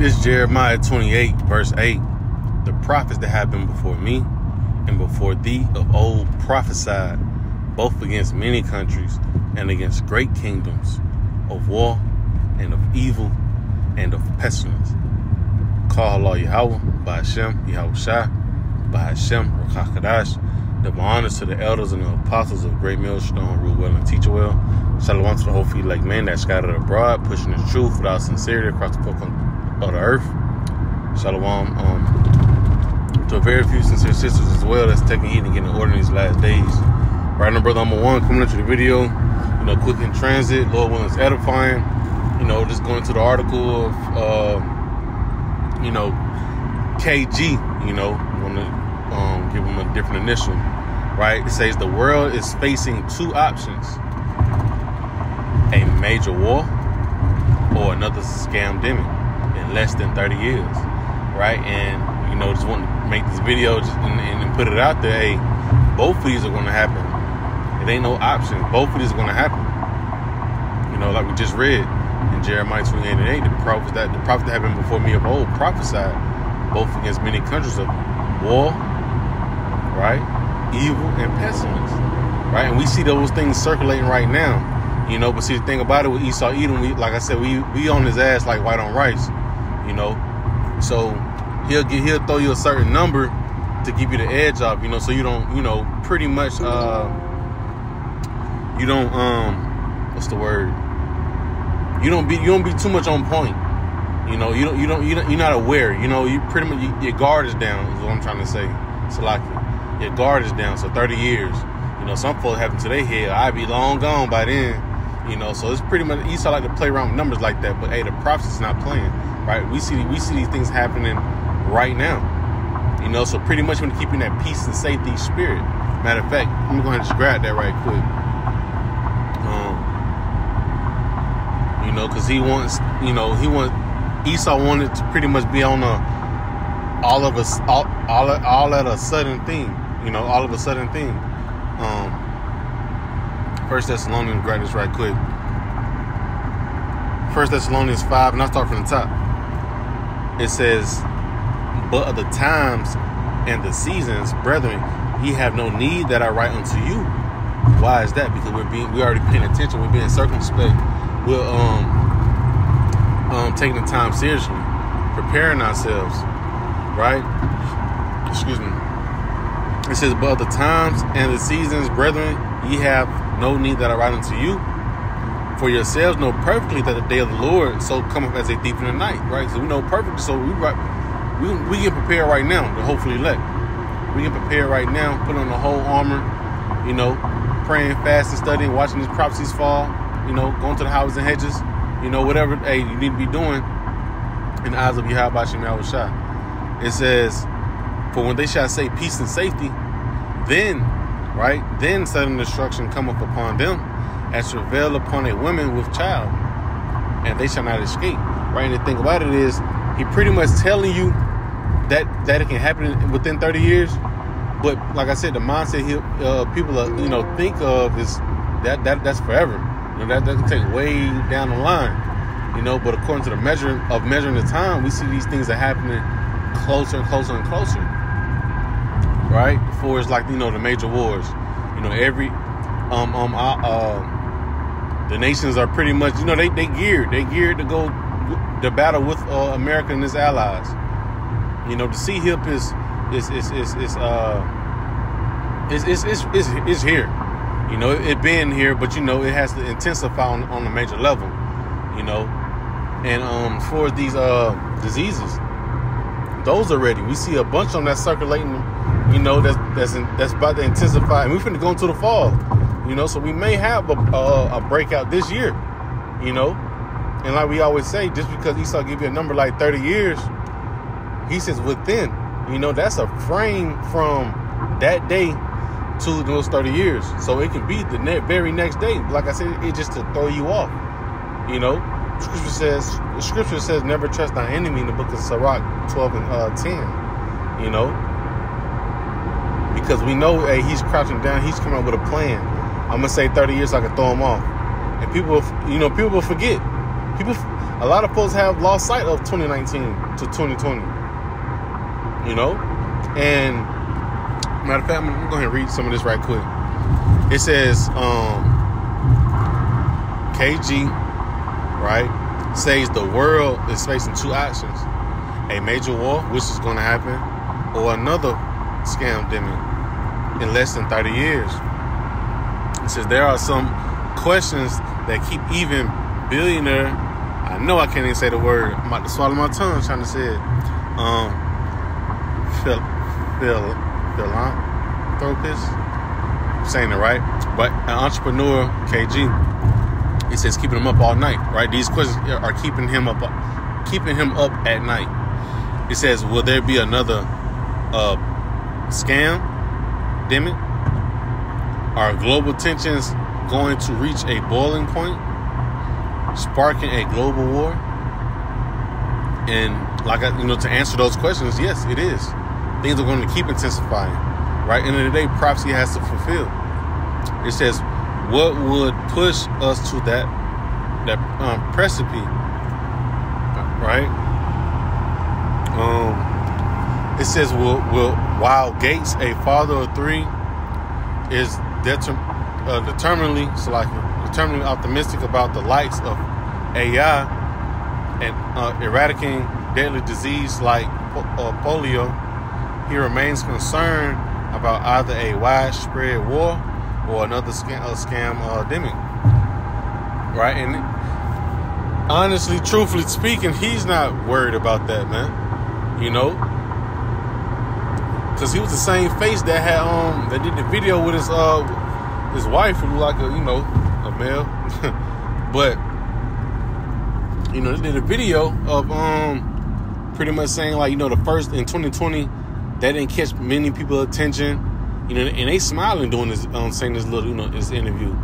This is Jeremiah 28, verse 8. The prophets that have been before me and before thee of old prophesied, both against many countries and against great kingdoms, of war and of evil and of pestilence. Call Allah Yahweh, by Hashem, Yahweh Shai, by Hashem, Rakah Kadash. Double honors to the elders and the apostles of Great Millstone, rule well and teach well. Shalom to the whole feet like men that scattered abroad, pushing the truth without sincerity across the folk of the earth. Shalom to a very few sincere sisters as well that's taking heed and getting order in these last days. Right now, brother, I'm one coming into the video, quick in transit, Lord willing, it's edifying. Just going to the article of, KG, want to give them a different initial, right? It says the world is facing two options: a major war or another scamdemic in less than 30 years, right? And, just want to make this video and put it out there. Hey, both of these are going to happen. It ain't no option. Both of these are going to happen. Like we just read in Jeremiah 28 and 8, the prophets that have been before me of old prophesied, both against many countries of war, right, evil and pestilence, right? And we see those things circulating right now, but see, the thing about it with Esau Edom, like I said, we on his ass like white on rice, so he'll throw you a certain number to give you the edge off, so you don't, pretty much, you don't, what's the word? You don't be too much on point. You're not aware. You pretty much, your guard is down, is what I'm trying to say. Salaki. Your guard is down. So 30 years. Some folks have to their head, I'd be long gone by then. So it's pretty much, Esau like to play around with numbers like that. But hey, the prophets is not playing, right? We see these things happening right now. So pretty much when keeping that peace and safety spirit. Matter of fact, I'm gonna go ahead and just grab that right quick. Because Esau wanted to pretty much be on all at a sudden thing, all of a sudden thing. First Thessalonians, grab this right quick. First Thessalonians 5, and I'll start from the top. It says, but of the times and the seasons, brethren, ye have no need that I write unto you. Why is that? Because we're already paying attention. We're being circumspect. We're taking the time seriously, preparing ourselves, right? Excuse me. It says, but of the times and the seasons, brethren, ye have no need that I write unto you. For yourselves know perfectly that the day of the Lord so cometh as a thief in the night, right? So we know perfectly. So we get prepared right now to hopefully elect. We get prepared right now, put on the whole armor, praying, fasting, studying, watching these prophecies fall, going to the houses and hedges, whatever, hey, you need to be doing in the eyes of Yahweh Shem Yahweh Shai. It says, for when they shall say peace and safety, then sudden destruction cometh upon them, as travail upon a woman with child, and they shall not escape, right? And the thing about it is, he pretty much telling you that it can happen within 30 years, but like I said, the mindset people think of is that's forever. That can take way down the line, but according to the measuring the time, we see these things are happening closer and closer and closer, right? Before it's like, the major wars, the nations are pretty much, they geared to go to battle with America and its allies. The sea hip is here. It been here, but it has to intensify on a major level, and for these diseases, those already we see a bunch of them that's circulating, that's about to intensify, and we're finna go into the fall, so we may have a breakout this year, and like we always say, just because Esau give you a number like 30 years, he says within, that's a frame from that day to those 30 years. So it can be the very next day. Like I said, it's just to throw you off. Scripture says never trust thy enemy in the book of Sirach 12 and 10. Because we know, hey, he's crouching down, he's coming up with a plan. I'm gonna say 30 years so I can throw him off. And people will forget. a lot of folks have lost sight of 2019 to 2020. You know? And matter of fact, I'm going to go ahead and read some of this right quick. It says, KG, right, says the world is facing two options: a major war, which is going to happen, or another scamdemic in less than 30 years. It says there are some questions that keep even billionaire, I know I can't even say the word, I'm about to swallow my tongue trying to say it, philanthropist, I'm saying it right, but an entrepreneur, KG, he says keeping him up all night, right? These questions are keeping him up at night. It says, will there be another scam-demic? Are global tensions going to reach a boiling point, sparking a global war? And to answer those questions, yes, it is. Things are going to keep intensifying, right? End of the day, prophecy has to fulfill. It says, what would push us to that precipice, right? It says, while Gates, a father of three, is determinedly optimistic about the likes of AI and eradicating deadly disease like polio, he remains concerned about either a widespread war or another scam-demic, right? And honestly, truthfully speaking, he's not worried about that, man. You know, because he was the same face that had that did the video with his wife, who looked like a male, but they did a video of pretty much saying the first in 2020 that didn't catch many people's attention, and they smiling doing this, saying this little this interview,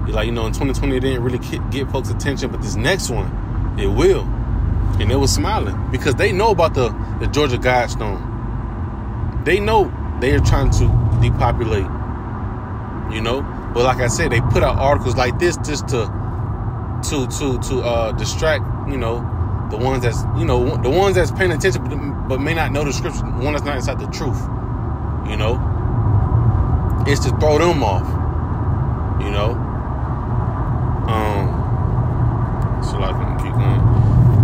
in 2020 it didn't really get folks' attention, but this next one it will. And they were smiling because they know about the Georgia Guidestone. They know they are trying to depopulate, But like I said, they put out articles like this just to distract, the ones that's paying attention but may not know the scripture, the one that's not inside the truth, It's to throw them off, So I can keep going.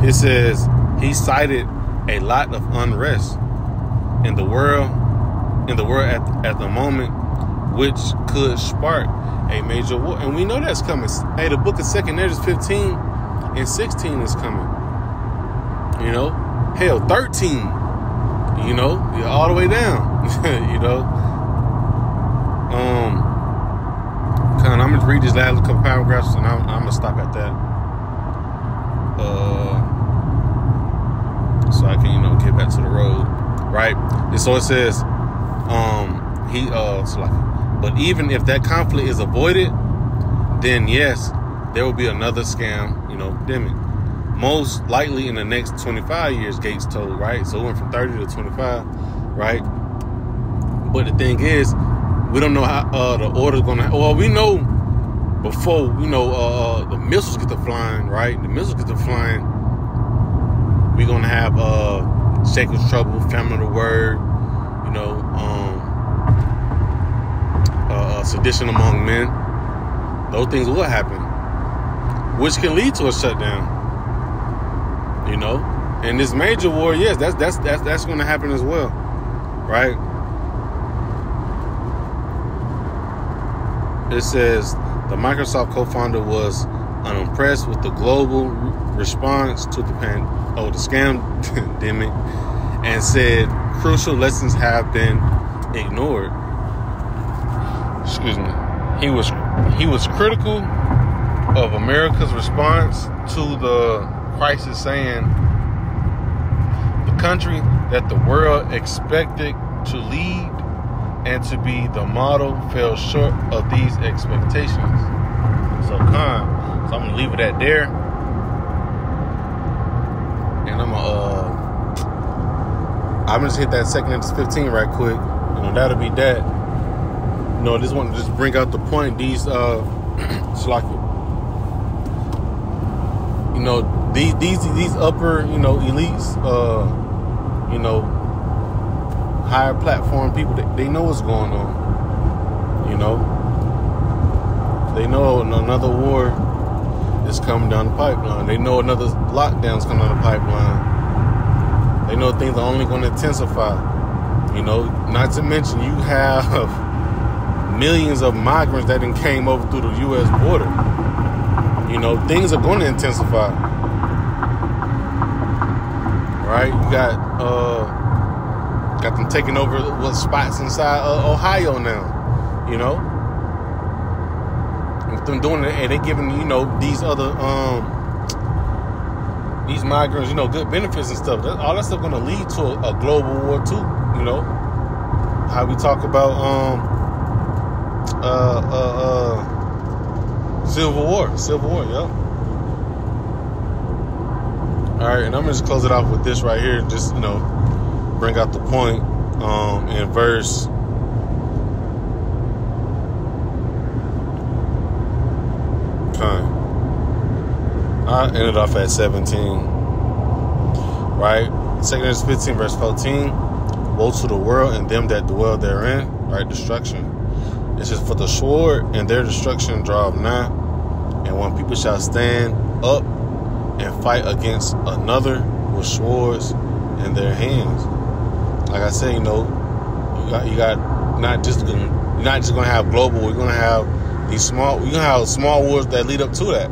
It says he cited a lot of unrest in the world at the moment, which could spark a major war. And we know that's coming. Hey, the book of 2 Ezra 15 and 16 is coming. Hell, 13. You're all the way down. I'm gonna read these last couple paragraphs and I'm gonna stop at that. So I can, get back to the road, right? And so it says, but even if that conflict is avoided, then yes, there will be another scam-demic. Most likely in the next 25 years, Gates told, right? So it went from 30 to 25, right? But the thing is, we don't know how the order's gonna. Well, we know before the missiles get to flying, right? The missiles get to flying. We're gonna have Jacob's trouble, famine of the word, sedition among men. Those things will happen, which can lead to a shutdown. And this major war, yes, that's going to happen as well, right? It says the Microsoft co-founder was unimpressed with the global response to the scam-demic and said crucial lessons have been ignored. Excuse me. He was critical of America's response to the crisis, saying the country that the world expected to lead and to be the model fell short of these expectations. So I'm gonna leave it at there, and I'm gonna just hit that 2 Ezra 15 right quick, and that'll be that. I just want to just bring out the point. These you know, these upper, you know, elites, you know, higher platform people, they know what's going on. You know, they know another war is coming down the pipeline. They know another lockdown's coming down the pipeline. They know things are only going to intensify. You know, not to mention you have millions of migrants that then came over through the U.S. border. You know, things are going to intensify. Right? You got them taking over what spots inside Ohio now. You know, with them doing it, and they giving, you know, these other these migrants, you know, good benefits and stuff. All that stuff going to lead to a global war too. You know, how we talk about Civil War, yep. All right, and I'm gonna just close it off with this right here. Just, you know, bring out the point in verse. I ended off at 17. Right? 2 Corinthians 15, verse 14. Woe to the world and them that dwell therein. Right? Destruction. It says, for the sword and their destruction draweth nigh. And when people shall stand up and fight against another with swords in their hands. Like I said, you know, you got not just gonna have global. We're gonna have these small. We're gonna have small wars that lead up to that.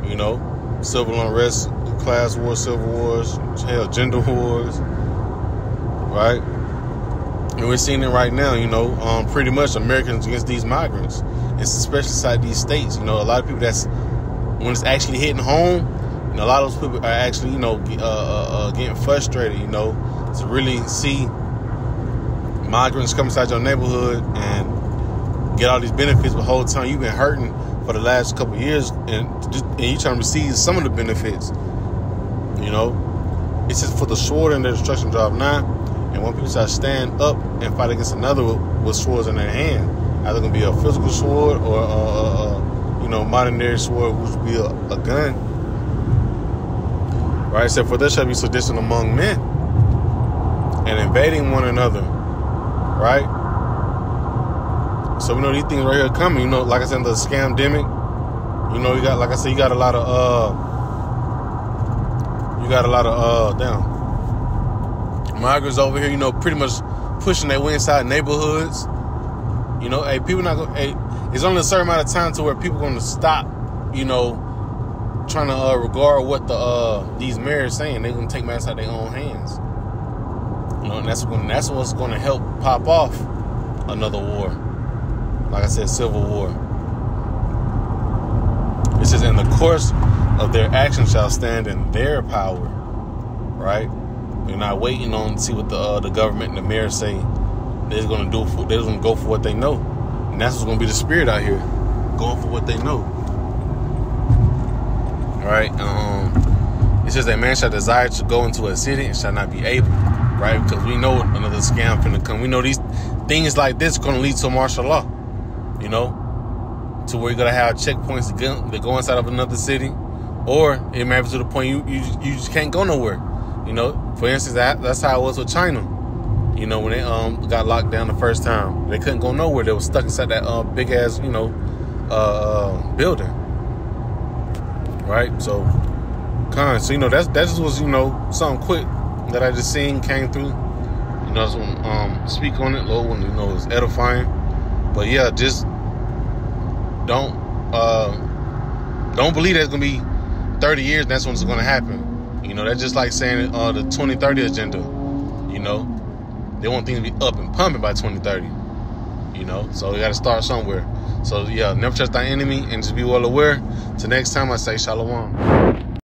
You know, civil unrest, class wars, civil wars, hell, gender wars, right? And we're seeing it right now. You know, pretty much Americans against these migrants, especially inside these states. You know, a lot of people when it's actually hitting home, you know, a lot of those people are actually, you know, getting frustrated. You know, to really see migrants come inside your neighborhood and get all these benefits, but the whole time you've been hurting for the last couple of years, and you trying to receive some of the benefits. You know, it says, for the sword and their destruction draweth nigh, and when people shall stand up and fight against another with swords in their hand, either going to be a physical sword or you know, modern day sword, which would be a gun. Right? It said, for there shall be sedition among men, and invading one another. Right? So we know these things right here coming. You know, like I said, the scamdemic. You know, you got, like I said, you got a lot of migrants over here. You know, pretty much pushing their way inside neighborhoods. You know, hey, people not gonna. Hey, it's only a certain amount of time to where people going to stop. You know, trying to regard what these mayors saying. They're gonna take matters out of their own hands. You know, and that's what's going to help pop off another war. Like I said, civil war. It says, in the course of their action shall stand in their power. Right? They're not waiting on to see what the government and the mayor say. They're going to do. They're going to go for what they know, and that's what's going to be the spirit out here, going for what they know. All right. It says that man shall desire to go into a city and shall not be able. Right? Because we know another scam finna come. We know these things like this are going to lead to martial law. You know, to where you're going to have checkpoints that go inside of another city, or it may be to the point you just can't go nowhere. You know, for instance, that's how it was with China. You know, when they got locked down the first time, they couldn't go nowhere. They were stuck inside that big ass, you know, building. Right? So you know, that just was, you know, something quick that I just seen came through. You know, so speak on it, Lord, when you know it's edifying. But yeah, just don't believe that's gonna be 30 years and that's when it's gonna happen. You know, that's just like saying the 2030 agenda. You know, they want things to be up and pumping by 2030. You know, so you got to start somewhere. So yeah, never trust thy enemy and just be well aware. Till next time, I say shalom.